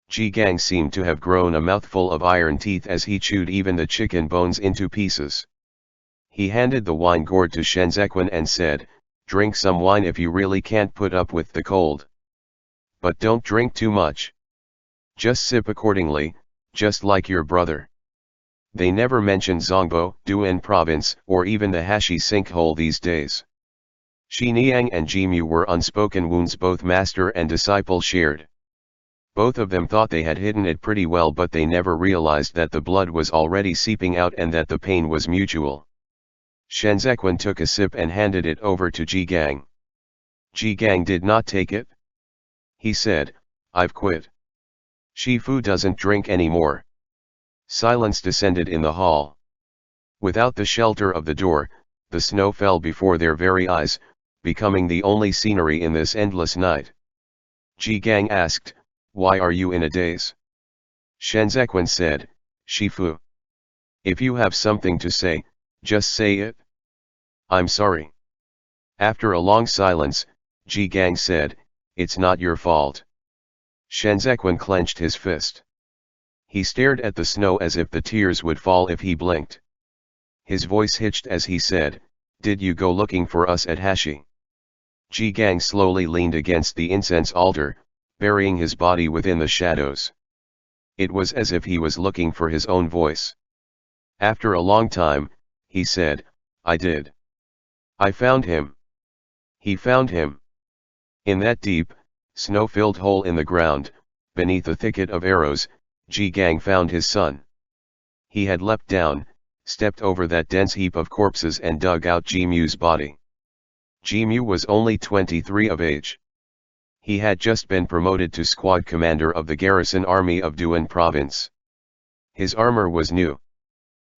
Ji Gang seemed to have grown a mouthful of iron teeth as he chewed even the chicken bones into pieces. He handed the wine gourd to Shen Zequin and said, drink some wine if you really can't put up with the cold. But don't drink too much. Just sip accordingly, just like your brother. They never mention Zongbo, Duan province, or even the Hashi sinkhole these days. Shi Niang and Jimu were unspoken wounds both master and disciple shared. Both of them thought they had hidden it pretty well, but they never realized that the blood was already seeping out and that the pain was mutual. Shen Zequin took a sip and handed it over to Ji Gang. Ji Gang did not take it. He said, I've quit. Shifu doesn't drink anymore. Silence descended in the hall. Without the shelter of the door, the snow fell before their very eyes, becoming the only scenery in this endless night. Ji Gang asked, why are you in a daze? Shen Zequin said, Shifu. If you have something to say, just say it. I'm sorry. After a long silence, Ji Gang said, it's not your fault. Shen Zequin clenched his fist. He stared at the snow as if the tears would fall if he blinked. His voice hitched as he said, did you go looking for us at Hashi? Ji Gang slowly leaned against the incense altar, burying his body within the shadows. It was as if he was looking for his own voice. After a long time, he said, I did. I found him. He found him. In that deep, snow-filled hole in the ground, beneath a thicket of arrows, Jigang found his son. He had leapt down, stepped over that dense heap of corpses and dug out Jimu's body. Jimu was only 23 of age. He had just been promoted to squad commander of the garrison army of Duan province. His armor was new.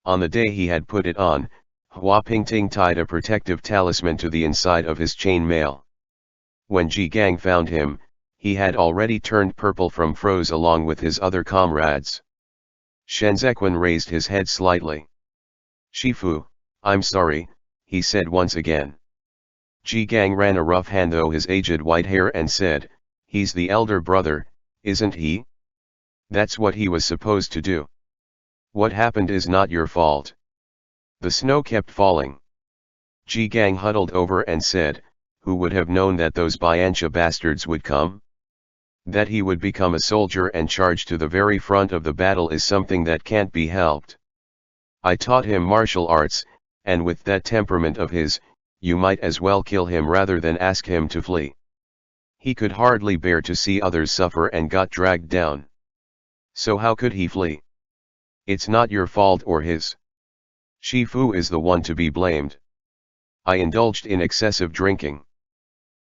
On the day he had put it on, Hua Pingting tied a protective talisman to the inside of his chain mail. When Jigang found him, he had already turned purple from froze along with his other comrades. Shenzequan raised his head slightly. Shifu, I'm sorry, he said once again. Jigang ran a rough hand through his aged white hair and said, he's the elder brother, isn't he? That's what he was supposed to do. What happened is not your fault. The snow kept falling. Jigang huddled over and said, who would have known that those Biancha bastards would come? That he would become a soldier and charge to the very front of the battle is something that can't be helped. I taught him martial arts, and with that temperament of his, you might as well kill him rather than ask him to flee. He could hardly bear to see others suffer and got dragged down. So how could he flee? It's not your fault or his. Shifu is the one to be blamed. I indulged in excessive drinking.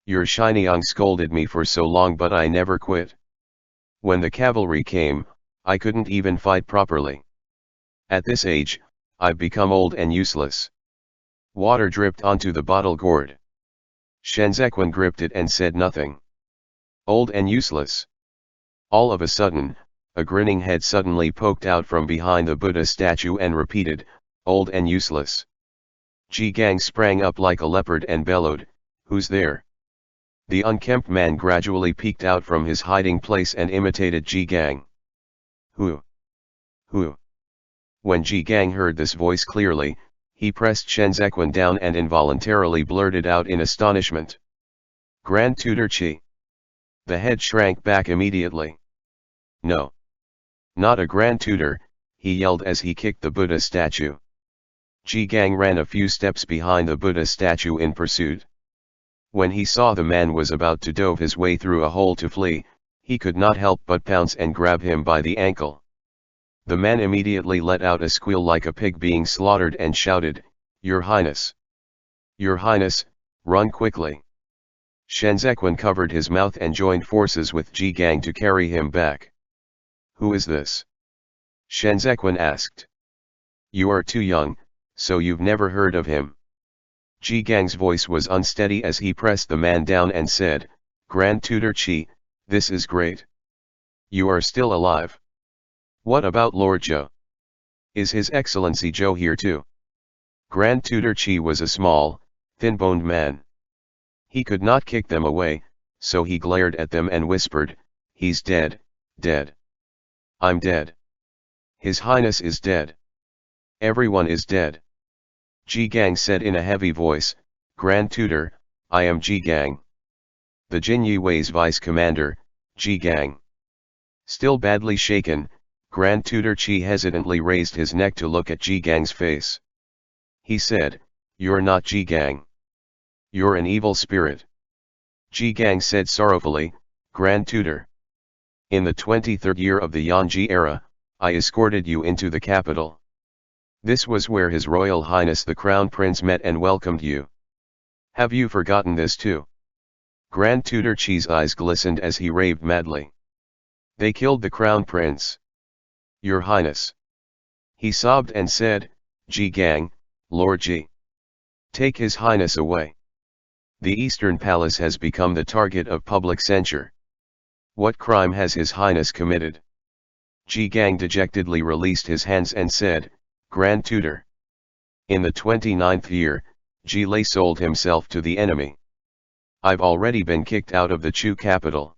Your Shinyang scolded me for so long, but I never quit. When the cavalry came, I couldn't even fight properly. At this age, I've become old and useless. Water dripped onto the bottle gourd. Shenzequan gripped it and said nothing. Old and useless. All of a sudden, a grinning head suddenly poked out from behind the Buddha statue and repeated, old and useless. Jigang sprang up like a leopard and bellowed, who's there? The unkempt man gradually peeked out from his hiding place and imitated Jigang. Who? Who? When Jigang heard this voice clearly, he pressed Shenzequan down and involuntarily blurted out in astonishment. Grand Tutor Qi. The head shrank back immediately. No. Not a Grand Tutor, he yelled as he kicked the Buddha statue. Jigang ran a few steps behind the Buddha statue in pursuit. When he saw the man was about to dove his way through a hole to flee, he could not help but pounce and grab him by the ankle. The man immediately let out a squeal like a pig being slaughtered and shouted, Your Highness! Your Highness, run quickly! Shenzequan covered his mouth and joined forces with Jigang to carry him back. Who is this? Shenzequan asked. You are too young, so you've never heard of him. Jigang's voice was unsteady as he pressed the man down and said, Grand Tutor Qi, this is great. You are still alive. What about Lord Zhou? Is His Excellency Zhou here too? Grand Tutor Qi was a small, thin-boned man. He could not kick them away, so he glared at them and whispered, He's dead, dead. I'm dead. His Highness is dead. Everyone is dead. Jigang said in a heavy voice, Grand Tutor, I am Jigang. The Jinyi Wei's vice commander, Jigang. Still badly shaken, Grand Tutor Qi hesitantly raised his neck to look at Jigang's face. He said, You're not Jigang. You're an evil spirit. Jigang said sorrowfully, Grand Tutor. In the 23rd year of the Yanji era, I escorted you into the capital. This was where His Royal Highness the Crown Prince met and welcomed you. Have you forgotten this too? Grand Tutor Qi's eyes glistened as he raved madly. They killed the Crown Prince. Your Highness. He sobbed and said, Jigang, Lord Ji. Take His Highness away. The Eastern Palace has become the target of public censure. What crime has His Highness committed? Jigang dejectedly released his hands and said, Grand Tutor. In the 29th year, Ji Lei sold himself to the enemy. I've already been kicked out of the Chu capital.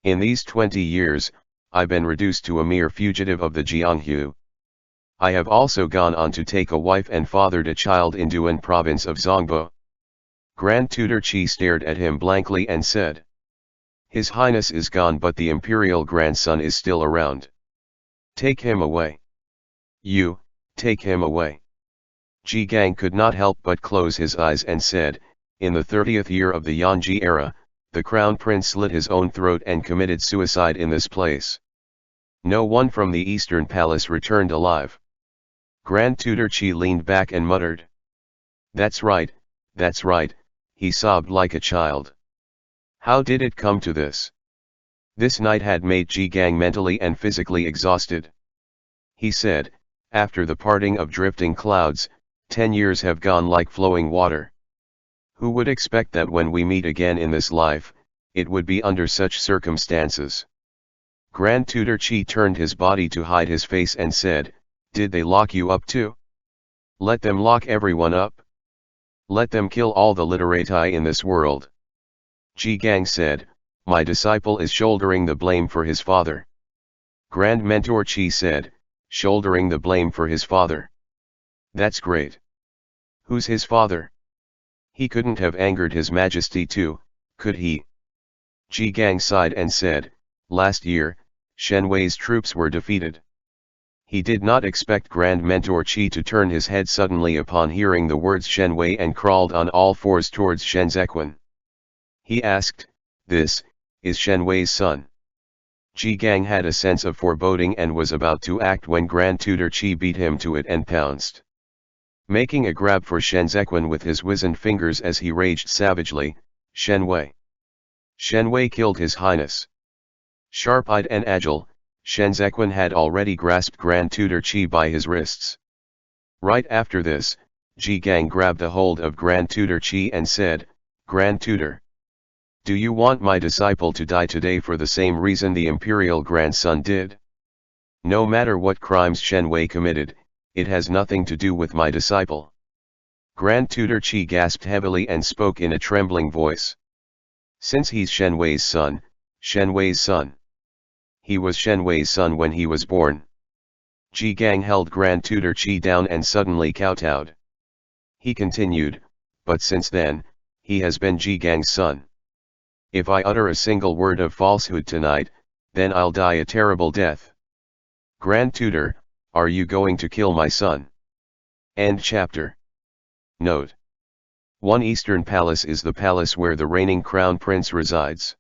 In these 20 years, I've been reduced to a mere fugitive of the Jianghu. I have also gone on to take a wife and fathered a child in Duan province of Zongbo. Grand Tutor Qi stared at him blankly and said, His Highness is gone, but the imperial grandson is still around. Take him away. You, take him away. Ji Gang could not help but close his eyes and said, in the 30th year of the Yanji era, the crown prince slit his own throat and committed suicide in this place. No one from the Eastern Palace returned alive. Grand Tutor Qi leaned back and muttered. That's right, he sobbed like a child. How did it come to this? This night had made Ji Gang mentally and physically exhausted. He said, after the parting of drifting clouds, 10 years have gone like flowing water. Who would expect that when we meet again in this life, it would be under such circumstances? Grand Tutor Qi turned his body to hide his face and said, did they lock you up too? Let them lock everyone up. Let them kill all the literati in this world. Ji Gang said, my disciple is shouldering the blame for his father. Grand Mentor Qi said, shouldering the blame for his father. That's great. Who's his father? He couldn't have angered his majesty too, could he? Ji Gang sighed and said, last year, Shen Wei's troops were defeated. He did not expect Grand Mentor Qi to turn his head suddenly upon hearing the words Shen Wei and crawled on all fours towards Shen Zequin. He asked, this, is Shen Wei's son? Ji Gang had a sense of foreboding and was about to act when Grand Tutor Qi beat him to it and pounced. Making a grab for Shen Zequin with his wizened fingers as he raged savagely, Shen Wei. Shen Wei killed his highness. Sharp-eyed and agile, Shen Zequin had already grasped Grand Tutor Qi by his wrists. Right after this, Ji Gang grabbed a hold of Grand Tutor Qi and said, Grand Tutor, do you want my disciple to die today for the same reason the imperial grandson did? No matter what crimes Shen Wei committed, it has nothing to do with my disciple. Grand Tutor Qi gasped heavily and spoke in a trembling voice. Since he's Shen Wei's son, Shen Wei's son. He was Shen Wei's son when he was born. Ji Gang held Grand Tutor Qi down and suddenly kowtowed. He continued, but since then, he has been Ji Gang's son. If I utter a single word of falsehood tonight, then I'll die a terrible death. Grand Tutor, are you going to kill my son? End chapter. Note: One Eastern Palace is the palace where the reigning crown prince resides.